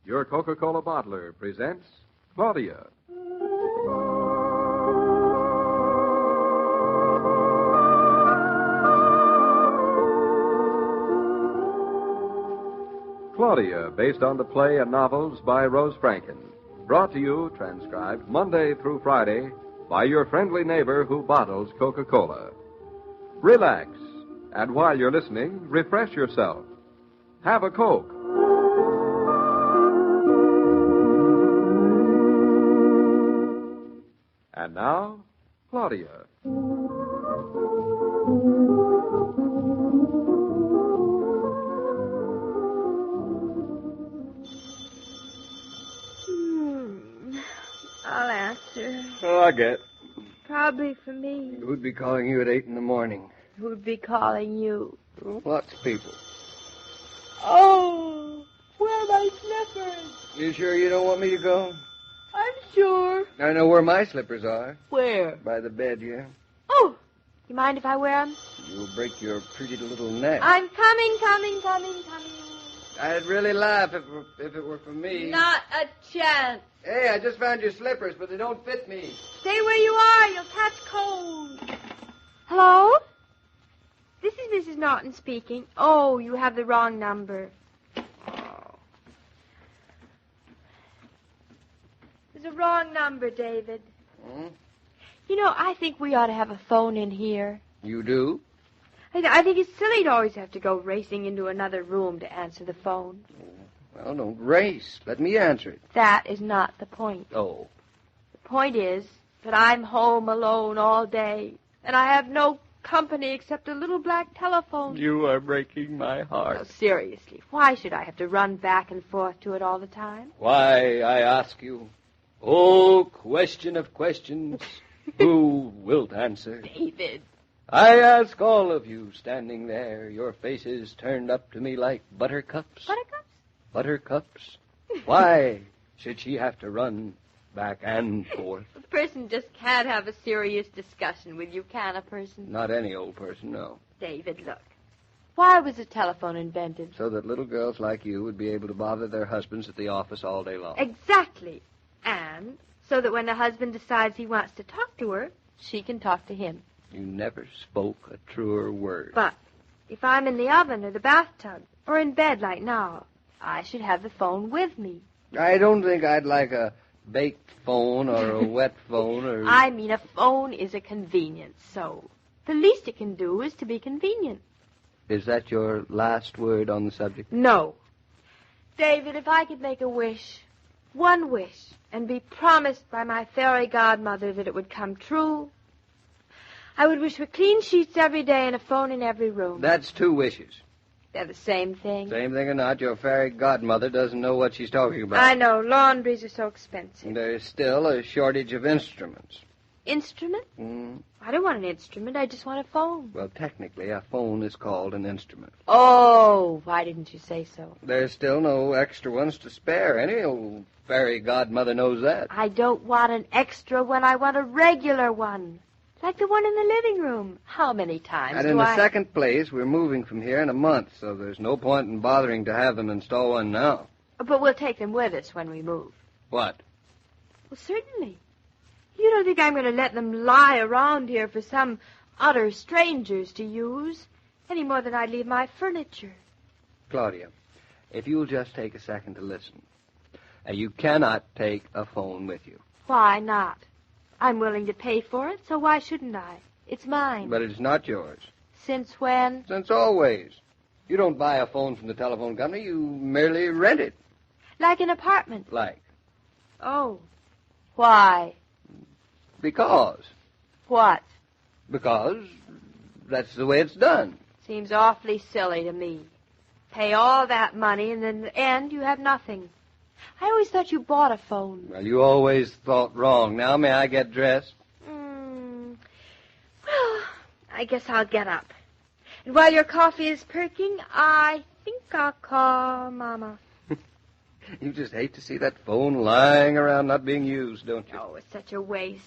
Your Coca-Cola bottler presents Claudia. Claudia, based on the play and novels by Rose Franken. Brought to you, transcribed, Monday through Friday by your friendly neighbor who bottles Coca-Cola. Relax, and while you're listening, refresh yourself. Have a Coke. And now, Claudia. I'll answer. Oh, I get. Probably for me. Who'd be calling you at 8 in the morning? Who'd be calling you? Lots of people. Oh, where are my slippers? You sure you don't want me to go? I'm sure. I know where my slippers are. Where? By the bed, yeah. Oh, you mind if I wear them? You'll break your pretty little neck. I'm coming. I'd really laugh if it were for me. Not a chance. Hey, I just found your slippers, but they don't fit me. Stay where you are. You'll catch cold. Hello? This is Mrs. Naughton speaking. Oh, you have the wrong number. Oh. There's a wrong number, David. Hmm? You know, I think we ought to have a phone in here. You do? I think it's silly to always have to go racing into another room to answer the phone. Well, don't race. Let me answer it. That is not the point. Oh. The point is that I'm home alone all day, and I have no company except a little black telephone. You are breaking my heart. No, seriously, why should I have to run back and forth to it all the time? Why, I ask you, oh, question of questions, who wilt answer? David. I ask all of you standing there, your faces turned up to me like buttercups. Buttercups? Buttercups? Why should she have to run back and forth? A person just can't have a serious discussion with you, can a person? Not any old person, no. David, look. Why was the telephone invented? So that little girls like you would be able to bother their husbands at the office all day long. Exactly. And so that when the husband decides he wants to talk to her, she can talk to him. You never spoke a truer word. But if I'm in the oven or the bathtub or in bed like now, I should have the phone with me. I don't think I'd like a baked phone or a wet phone or... I mean, a phone is a convenience, so the least it can do is to be convenient. Is that your last word on the subject? No. David, if I could make a wish, one wish, and be promised by my fairy godmother that it would come true, I would wish for clean sheets every day and a phone in every room. That's two wishes. They're the same thing. Same thing or not, your fairy godmother doesn't know what she's talking about. I know. Laundries are so expensive. There's still a shortage of instruments. Instrument? Mm. I don't want an instrument. I just want a phone. Well, technically, a phone is called an instrument. Oh, why didn't you say so? There's still no extra ones to spare. Any old fairy godmother knows that. I don't want an extra one. I want a regular one. Like the one in the living room. How many times And in the second place, we're moving from here in a month, so there's no point in bothering to have them install one now. But we'll take them with us when we move. What? Well, certainly. You don't think I'm going to let them lie around here for some utter strangers to use, any more than I'd leave my furniture. Claudia, if you'll just take a second to listen. You cannot take a phone with you. Why not? I'm willing to pay for it, so why shouldn't I? It's mine. But it's not yours. Since when? Since always. You don't buy a phone from the telephone company. You merely rent it. Like an apartment? Like. Oh. Why? Because. What? Because that's the way it's done. Seems awfully silly to me. Pay all that money, and in the end, you have nothing. I always thought you bought a phone. Well, you always thought wrong. Now, may I get dressed? Well, I guess I'll get up. And while your coffee is perking, I think I'll call Mama. You just hate to see that phone lying around not being used, don't you? Oh, it's such a waste.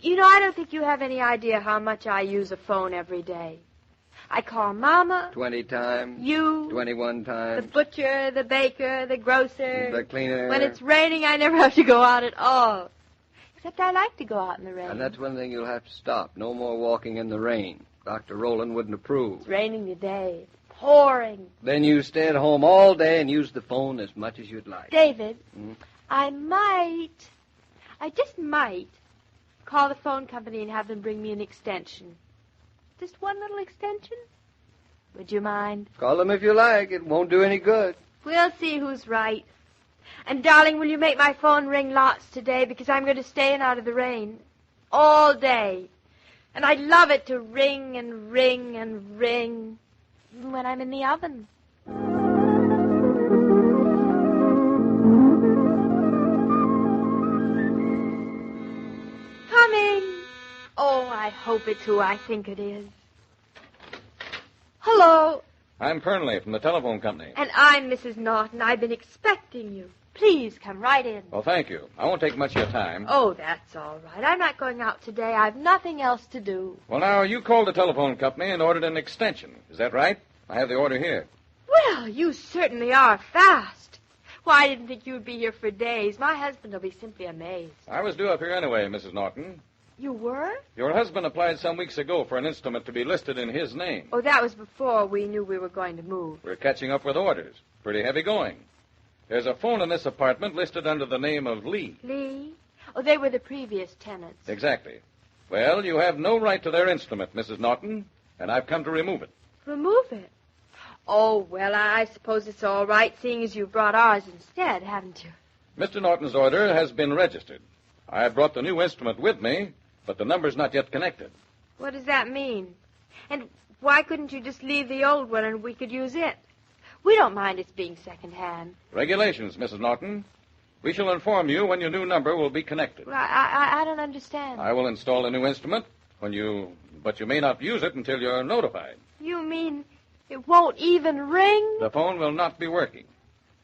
You know, I don't think you have any idea how much I use a phone every day. I call Mama. 20 times. You. 21 times. The butcher, the baker, the grocer. The cleaner. When it's raining, I never have to go out at all. Except I like to go out in the rain. And that's one thing you'll have to stop. No more walking in the rain. Dr. Rowland wouldn't approve. It's raining today. It's pouring. Then you stay at home all day and use the phone as much as you'd like. David, I just might, call the phone company and have them bring me an extension. Just one little extension? Would you mind? Call them if you like. It won't do any good. We'll see who's right. And, darling, will you make my phone ring lots today? Because I'm going to stay in out of the rain. All day. And I'd love it to ring and ring and ring. Even when I'm in the oven. Coming. Oh, I hope it's who I think it is. Hello. I'm Fernley from the telephone company. And I'm Mrs. Naughton. I've been expecting you. Please come right in. Well, thank you. I won't take much of your time. Oh, that's all right. I'm not going out today. I've nothing else to do. Well, now, you called the telephone company and ordered an extension. Is that right? I have the order here. Well, you certainly are fast. Why, I didn't think you'd be here for days. My husband will be simply amazed. I was due up here anyway, Mrs. Naughton. You were? Your husband applied some weeks ago for an instrument to be listed in his name. Oh, that was before we knew we were going to move. We're catching up with orders. Pretty heavy going. There's a phone in this apartment listed under the name of Lee. Lee? Oh, they were the previous tenants. Exactly. Well, you have no right to their instrument, Mrs. Naughton, and I've come to remove it. Remove it? Oh, well, I suppose it's all right, seeing as you've brought ours instead, haven't you? Mr. Naughton's order has been registered. I have brought the new instrument with me, but the number's not yet connected. What does that mean? And why couldn't you just leave the old one and we could use it? We don't mind its being second-hand. Regulations, Mrs. Naughton. We shall inform you when your new number will be connected. Well, I don't understand. I will install a new instrument but you may not use it until you're notified. You mean it won't even ring? The phone will not be working.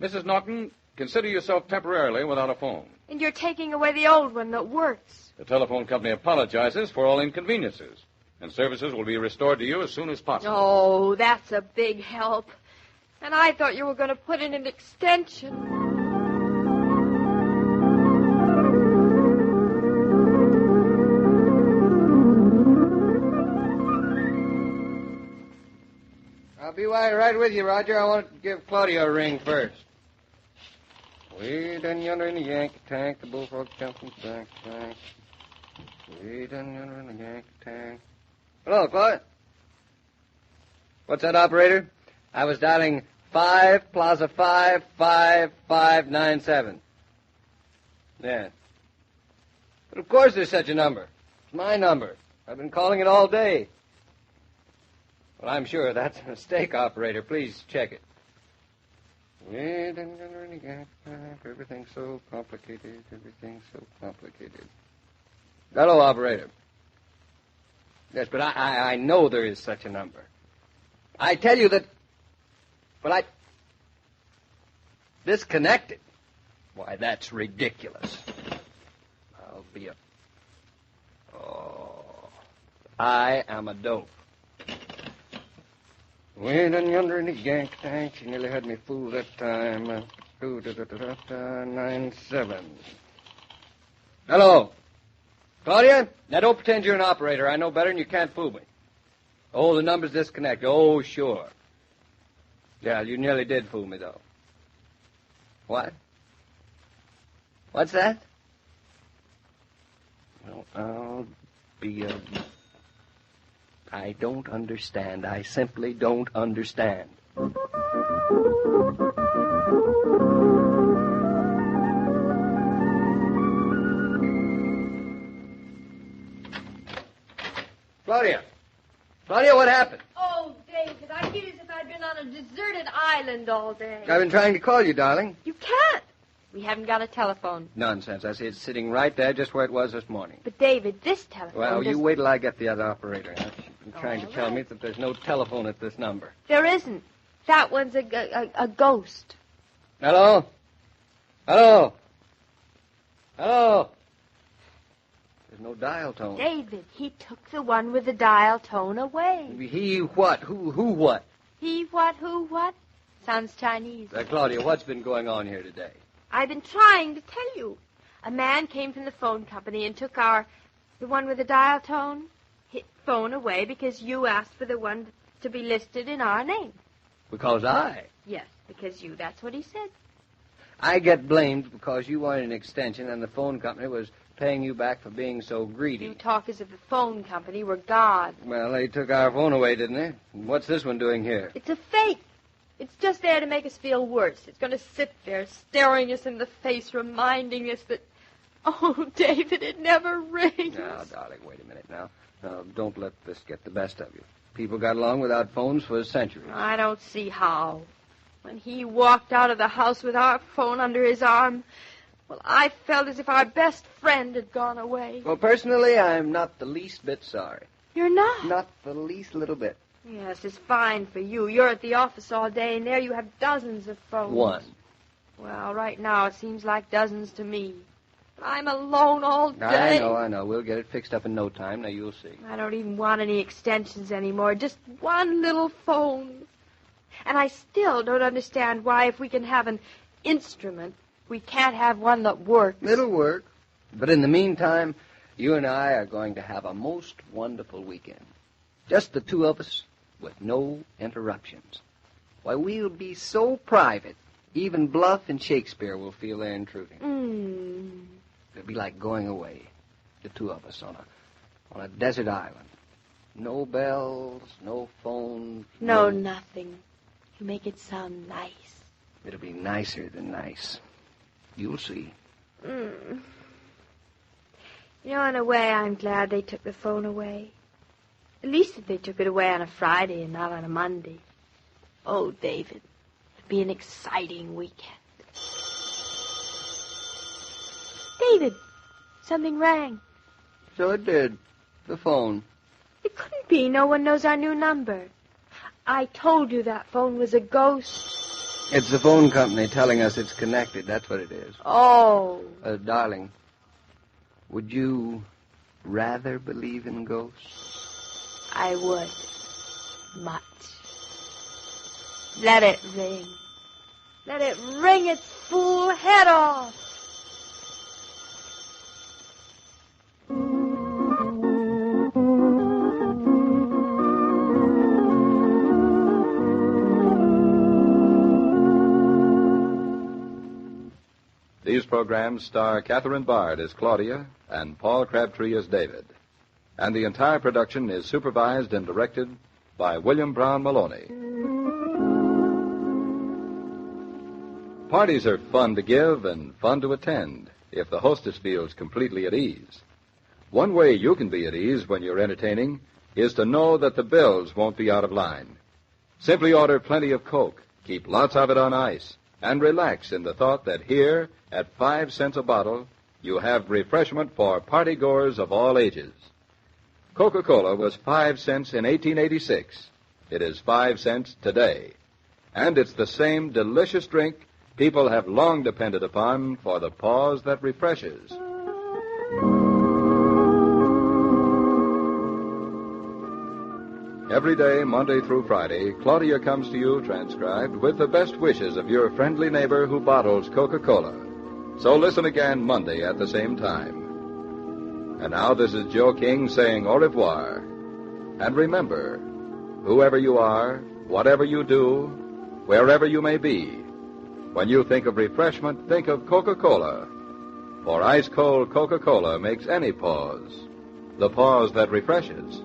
Mrs. Naughton, consider yourself temporarily without a phone. And you're taking away the old one that works. The telephone company apologizes for all inconveniences, and services will be restored to you as soon as possible. Oh, that's a big help. And I thought you were going to put in an extension. I'll be right with you, Roger. I want to give Claudia a ring first. Way down yonder in the Yankee tank, the bullfrog jumping back. Way down yonder in the Yankee tank. Hello, Claudia. What's that, operator? I was dialing 5 Plaza 5 5597. Yeah. But of course there's such a number. It's my number. I've been calling it all day. Well, I'm sure that's a mistake, operator. Please check it. Everything's so complicated. Everything's so complicated. Hello, operator. Yes, but I know there is such a number. I tell you that... Well, disconnected. Why, that's ridiculous. I'll be a... Oh, I am a dope. Way down yonder in the Yank tank, she nearly had me fooled that time. 97. Hello. Claudia? Now, don't pretend you're an operator. I know better and you can't fool me. Oh, the number's disconnected. Oh, sure. Yeah, you nearly did fool me, though. What? What's that? Well, I'll be a... I don't understand. I simply don't understand. Claudia! Claudia, what happened? Oh, David, I feel as if I'd been on a deserted island all day. I've been trying to call you, darling. You can't. We haven't got a telephone. Nonsense. I see it's sitting right there just where it was this morning. But, David, this telephone Well, you doesn't... wait till I get the other operator. She's been trying to All tell right. me that there's no telephone at this number. There isn't. That one's a ghost. Hello? Hello? Hello? There's no dial tone. David, he took the one with the dial tone away. He what? Who what? He what, who what? Sounds Chinese. Claudia, what's been going on here today? I've been trying to tell you. A man came from the phone company and took the one with the dial tone, hit phone away because you asked for the one to be listed in our name. Because I? Yes, because you. That's what he said. I get blamed because you wanted an extension and the phone company was paying you back for being so greedy. You talk as if the phone company were God. Well, they took our phone away, didn't they? What's this one doing here? It's a fake. It's just there to make us feel worse. It's going to sit there staring us in the face, reminding us that, oh, David, it never rings. Now, darling, wait a minute now. Now, don't let this get the best of you. People got along without phones for centuries. I don't see how. When he walked out of the house with our phone under his arm, well, I felt as if our best friend had gone away. Well, personally, I'm not the least bit sorry. You're not? Not the least little bit. Yes, it's fine for you. You're at the office all day, and there you have dozens of phones. One. Well, right now it seems like dozens to me. I'm alone all day. I know. We'll get it fixed up in no time. Now, you'll see. I don't even want any extensions anymore. Just one little phone. And I still don't understand why, if we can have an instrument, we can't have one that works. It'll work. But in the meantime, you and I are going to have a most wonderful weekend. Just the two of us with no interruptions. Why, we'll be so private, even Bluff and Shakespeare will feel they're intruding. It'll be like going away, the two of us on a desert island. No bells, no phones. No, nothing. You make it sound nice. It'll be nicer than nice. You'll see. You know, in a way, I'm glad they took the phone away. At least if they took it away on a Friday and not on a Monday. Oh, David, it'd be an exciting weekend. David, something rang. So it did. The phone. It couldn't be. No one knows our new number. I told you that phone was a ghost. It's the phone company telling us it's connected. That's what it is. Oh. Darling, would you rather believe in ghosts? I would. Much. Let it ring. Let it ring its fool head off. These programs star Catherine Bard as Claudia and Paul Crabtree as David. And the entire production is supervised and directed by William Brown Meloney. Parties are fun to give and fun to attend if the hostess feels completely at ease. One way you can be at ease when you're entertaining is to know that the bills won't be out of line. Simply order plenty of Coke, keep lots of it on ice, and relax in the thought that here, at 5 cents a bottle, you have refreshment for party-goers of all ages. Coca-Cola was 5 cents in 1886. It is 5 cents today. And it's the same delicious drink people have long depended upon for the pause that refreshes. Every day, Monday through Friday, Claudia comes to you transcribed with the best wishes of your friendly neighbor who bottles Coca-Cola. So listen again Monday at the same time. And now this is Joe King saying au revoir. And remember, whoever you are, whatever you do, wherever you may be, when you think of refreshment, think of Coca-Cola. For ice-cold Coca-Cola makes any pause the pause that refreshes.